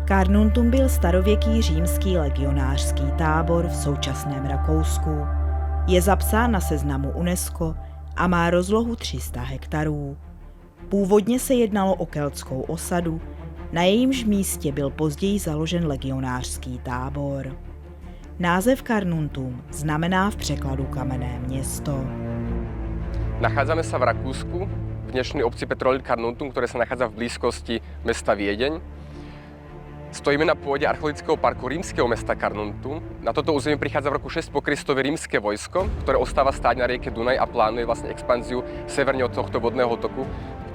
Carnuntum byl starověký římský legionářský tábor v současném Rakousku. Je zapsán na seznamu UNESCO a má rozlohu 300 hektarů. Původně se jednalo o keltskou osadu, na jejímž místě byl později založen legionářský tábor. Název Carnuntum znamená v překladu kamenné město. Nachádzame sa v Rakúsku, v dnešnej obci Petrolid Carnuntum, ktoré sa nachádza v blízkosti mesta Viedeň. Stojíme na pôde archeologického parku rímskeho mesta Carnuntum. Na toto územie prichádza v roku 6 po Kristovi rímske vojsko, ktoré ostáva stáť na rieke Dunaj a plánuje vlastne expanziu severne od tohto vodného toku.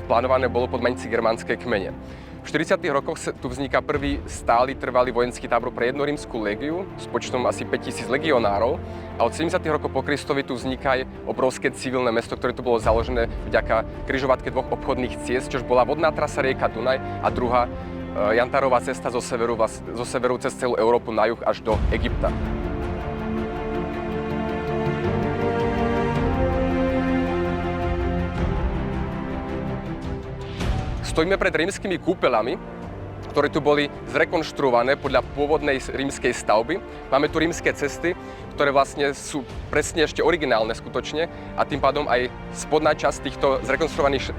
Plánované bolo podmaniť si germánske kmene. V 40. rokoch tu vzniká prvý stály trvalý vojenský tábor pre jednu rímsku legiu s počtom asi 5000 legionárov a od 70. rokov po Kristovi tu vzniká aj obrovské civilné mesto, ktoré tu bolo založené vďaka križovatke dvoch obchodných ciest, čož bola vodná trasa rieka Dunaj a druhá Jantarová cesta zo severu cez celú Európu na juh až do Egypta. Stojíme pred rímskymi kúpeľami, ktoré tu boli zrekonštruované podľa pôvodnej rímskej stavby. Máme tu rímske cesty, ktoré vlastne sú presne ešte originálne skutočne a tým pádom aj spodná časť týchto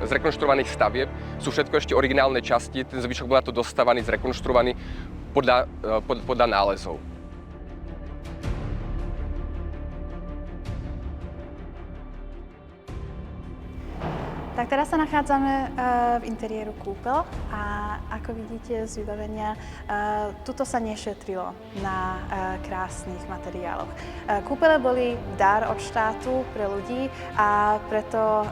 zrekonštruovaných stavieb sú všetko ešte originálne časti, ten zvyšok bol na to dostávaný, zrekonštruovaný podľa nálezov. Tak teraz sa nachádzame v interiéru kúpeľ a ako vidíte z vybavenia, tuto sa nešetrilo na krásnych materiáloch. Kúpele boli dar od štátu pre ľudí a preto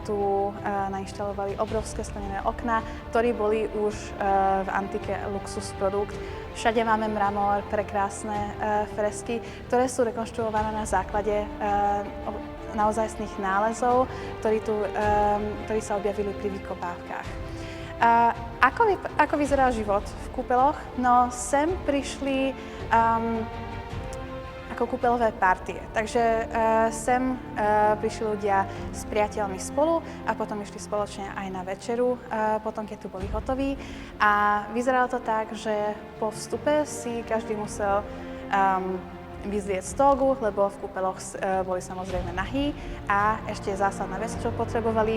tu nainštalovali obrovské sklenené okná, ktoré boli už v antike luxus produkt. Všade máme mramor, prekrásne fresky, ktoré sú rekonštruované na základe naozajstných nálezov, ktorí sa objavili pri vykopávkach. Ako vyzerá život v kúpeloch? No, sem prišli ako kúpeľové partie. Takže sem prišli ľudia s priateľmi spolu a potom išli spoločne aj na večeru, potom keď tu boli hotoví. A vyzeralo to tak, že po vstupe si každý musel vyzrieť z tógu, lebo v kúpeloch boli samozrejme nahý a ešte zásadná vec, čo potrebovali,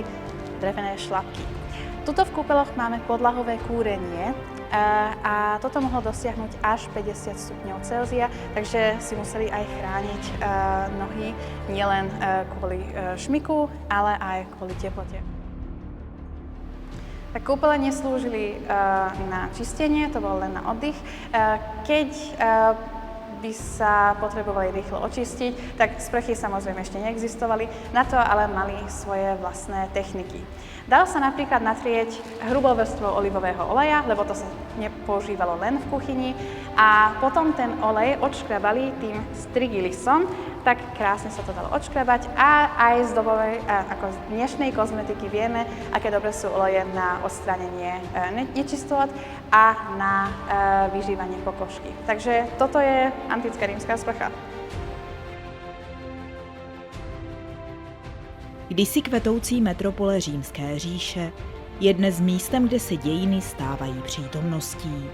drevené šlapky. Tuto v kúpeloch máme podlahové kúrenie a toto mohlo dosiahnuť až 50 stupňov Celzia, takže si museli aj chrániť nohy nielen kvôli šmiku, ale aj kvôli teplote. Tak kúpele neslúžili na čistenie, to bolo len na oddych. Keď by sa potrebovali rýchlo očistiť, tak sprechy samozrejme ešte neexistovali, na to ale mali svoje vlastné techniky. Dalo sa napríklad natrieť hrubou vrstvou olivového oleja, lebo to sa nepoužívalo len v kuchyni a potom ten olej odškrabali tým strigilisom, tak krásne sa to dalo odškrabať a aj z dobovej, ako z dnešnej kozmetiky vieme, aké dobré sú oleje na odstránenie nečistôt a na vyžívanie pokožky. Takže toto je antická rímska sprcha. Kdysi kvetoucí metropole Římské říše je dnes místem, kde se dějiny stávají přítomností.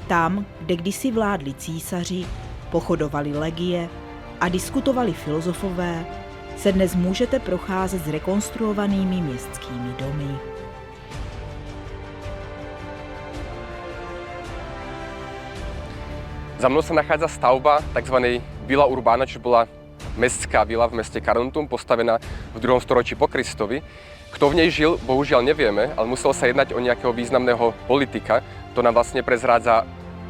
Tam, kde kdysi vládli císaři, pochodovali legie a diskutovali filozofové, se dnes můžete procházet zrekonstruovanými městskými domy. Za mnou sa nachádza stavba tzv. Villa Urbana, čo bola mestská vila v meste Carnuntum, postavená v 2. storočí po Kristovi. Kto v nej žil, bohužiaľ nevieme, ale muselo sa jednať o nejakého významného politika. To nám vlastne prezrádza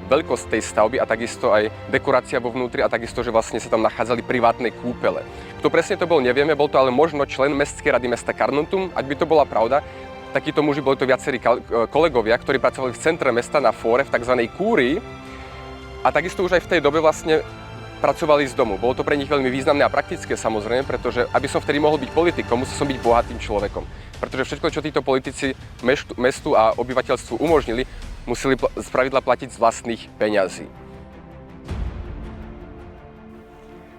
veľkosť tej stavby a takisto aj dekorácia vo vnútri a takisto, že vlastne sa tam nachádzali privátne kúpele. Kto presne to bol, nevieme, bol to ale možno člen mestskej rady mesta Carnuntum. Ak by to bola pravda, takíto muži, boli to viacerí kolegovia, ktorí pracovali v centre mesta na fóre, v tzv. Kúrii. A takisto už aj v tej dobe vlastne pracovali z domu. Bolo to pre nich veľmi významné a praktické samozrejme, pretože aby som vtedy mohol byť politikom, musel som byť bohatým človekom. Pretože všetko, čo títo politici mestu a obyvateľstvu umožnili, museli spravidla platiť z vlastných peňazí.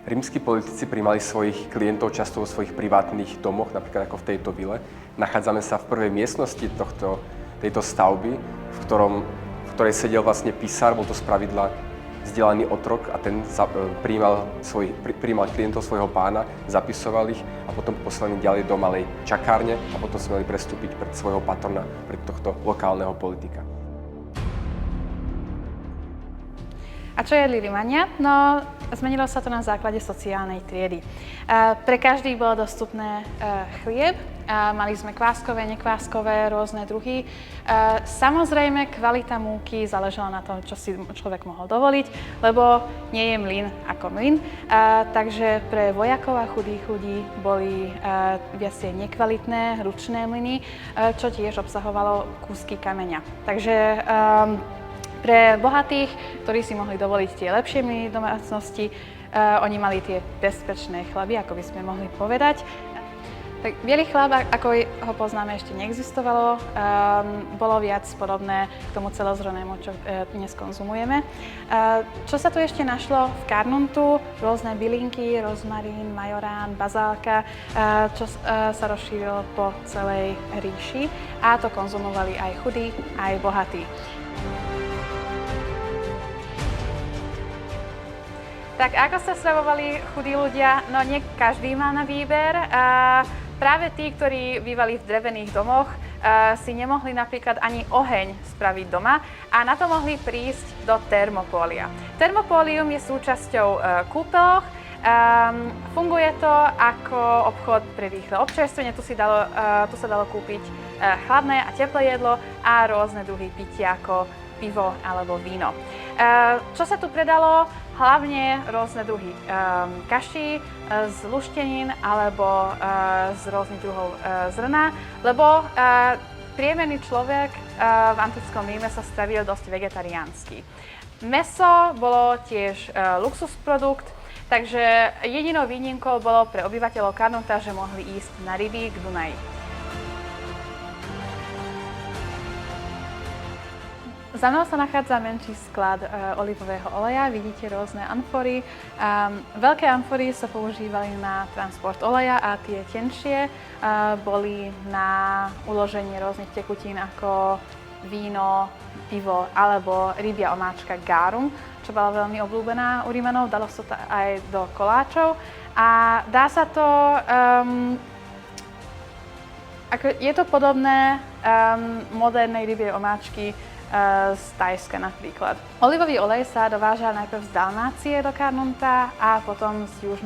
Rímski politici prijímali svojich klientov často vo svojich privátnych domoch, napríklad ako v tejto vile. Nachádzame sa v prvej miestnosti tejto stavby, v ktorej sedel vlastne písar, bol to spravidla vzdelaný otrok a ten prijímal klientov svojho pána, zapisoval ich a potom poslaný ďalej do malej čakárne a potom sme mali prestúpiť pred svojho patrona, pred tohto lokálneho politika. A čo jedli Rimania? No, zmenilo sa to na základe sociálnej triedy. Pre každý bolo dostupné chlieb, mali sme kváskové, nekváskové, rôzne druhy. Samozrejme, kvalita múky záležala na tom, čo si človek mohol dovoliť, lebo nie je mlyn ako mlyn. Takže pre vojakov a chudých ľudí boli viacej nekvalitné, ručné mlyny, čo tiež obsahovalo kúsky kameňa. Takže pre bohatých, ktorí si mohli dovoliť tie lepšie mlyny domácnosti, oni mali tie bezpečné chlaby, ako by sme mohli povedať. Tak biely chleb, ako ho poznáme, ešte neexistovalo. Bolo viac podobné k tomu celozrnému, čo dnes konzumujeme. Čo sa tu ešte našlo v Carnuntu? Rôzne bylinky, rozmarín, majorán, bazálka, čo sa rozšírilo po celej ríši. A to konzumovali aj chudí, aj bohatí. Tak ako sa stravovali chudí ľudia? No nie každý má na výber. Práve tí, ktorí bývali v drevených domoch, si nemohli napríklad ani oheň spraviť doma a na to mohli prísť do termopólia. Termopólium je súčasťou kúpeloch. Funguje to ako obchod pre rýchle občerstvenie. Tu sa dalo kúpiť chladné a teplé jedlo a rôzne druhy pitia ako pivo alebo víno. Čo sa tu predalo? Hlavne rôzne druhy kaší z luštenín alebo z rôznych druhov zrna, lebo priemerný človek v antickom Ríme sa stravil dosť vegetariánsky. Mäso bolo tiež luxus produkt, takže jedinou výnimkou bolo pre obyvateľov Carnunta, že mohli ísť na ryby k Dunaji. Za mnou sa nachádza menší sklad olivového oleja, vidíte rôzne amfory. Veľké amfory sa používali na transport oleja a tie tenšie boli na uloženie rôznych tekutín ako víno, pivo alebo rybia omáčka garum, čo bola veľmi obľúbená u Rimanov, dalo sa to aj do koláčov a dá sa to, je to podobné modernej rybie omáčky z Thajska napríklad. Olivový olej sa dovážal najprv z Dalmácie do Carnunta a potom z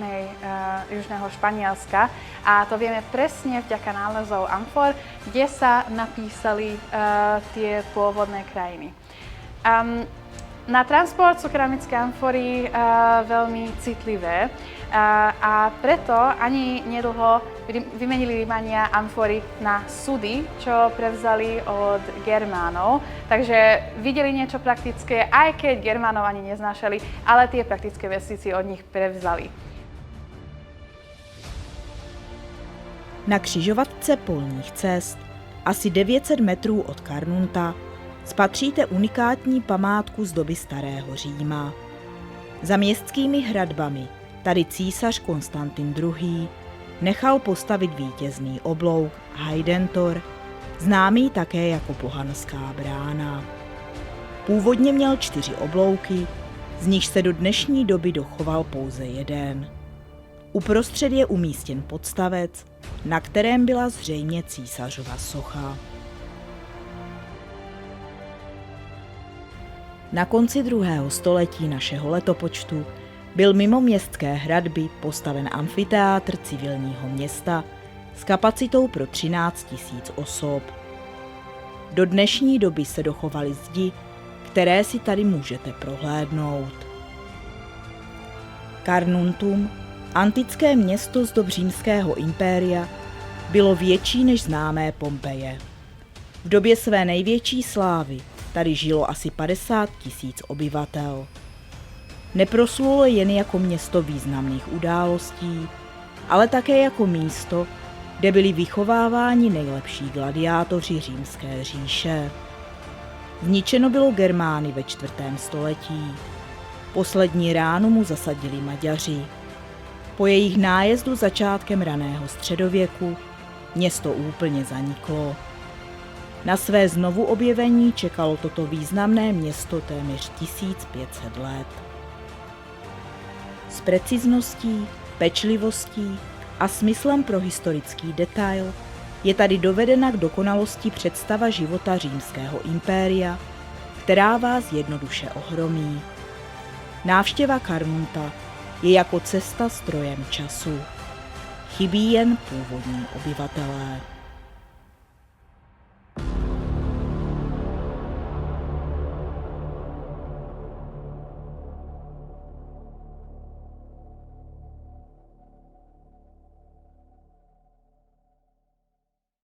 južného Španielska. A to vieme presne vďaka nálezov amfor, kde sa napísali tie pôvodné krajiny. Na transport sú keramické amfory veľmi citlivé a preto ani nedlho vymenili Rimania amfory na sudy, čo prevzali od Germánov. Takže videli niečo praktické, aj keď Germánov ani neznášali, ale tie praktické veci si od nich prevzali. Na křižovatce polních cest, asi 900 metrů od Carnunta, spatříte unikátní památku z doby starého Říma. Za městskými hradbami tady císař Konstantin II. Nechal postavit vítězný oblouk Heidentor, známý také jako Pohanská brána. Původně měl 4 oblouky, z nichž se do dnešní doby dochoval pouze jeden. Uprostřed je umístěn podstavec, na kterém byla zřejmě císařova socha. Na konci 2. století našeho letopočtu byl mimo městské hradby postaven amfiteátr civilního města s kapacitou pro 13 000 osob. Do dnešní doby se dochovaly zdi, které si tady můžete prohlédnout. Carnuntum, antické město z dob římského impéria, bylo větší než známé Pompeje. V době své největší slávy tady žilo asi 50 000 obyvatel. Neproslulo jen jako město významných událostí, ale také jako místo, kde byli vychováváni nejlepší gladiátoři římské říše. Zničeno bylo Germány ve 4. století. Poslední ránu mu zasadili Maďaři. Po jejich nájezdu začátkem raného středověku město úplně zaniklo. Na své znovu objevení čekalo toto významné město téměř 1500 let. S precizností, pečlivostí a smyslem pro historický detail je tady dovedena k dokonalosti představa života římského impéria, která vás jednoduše ohromí. Návštěva Carnunta je jako cesta strojem času. Chybí jen původní obyvatelé.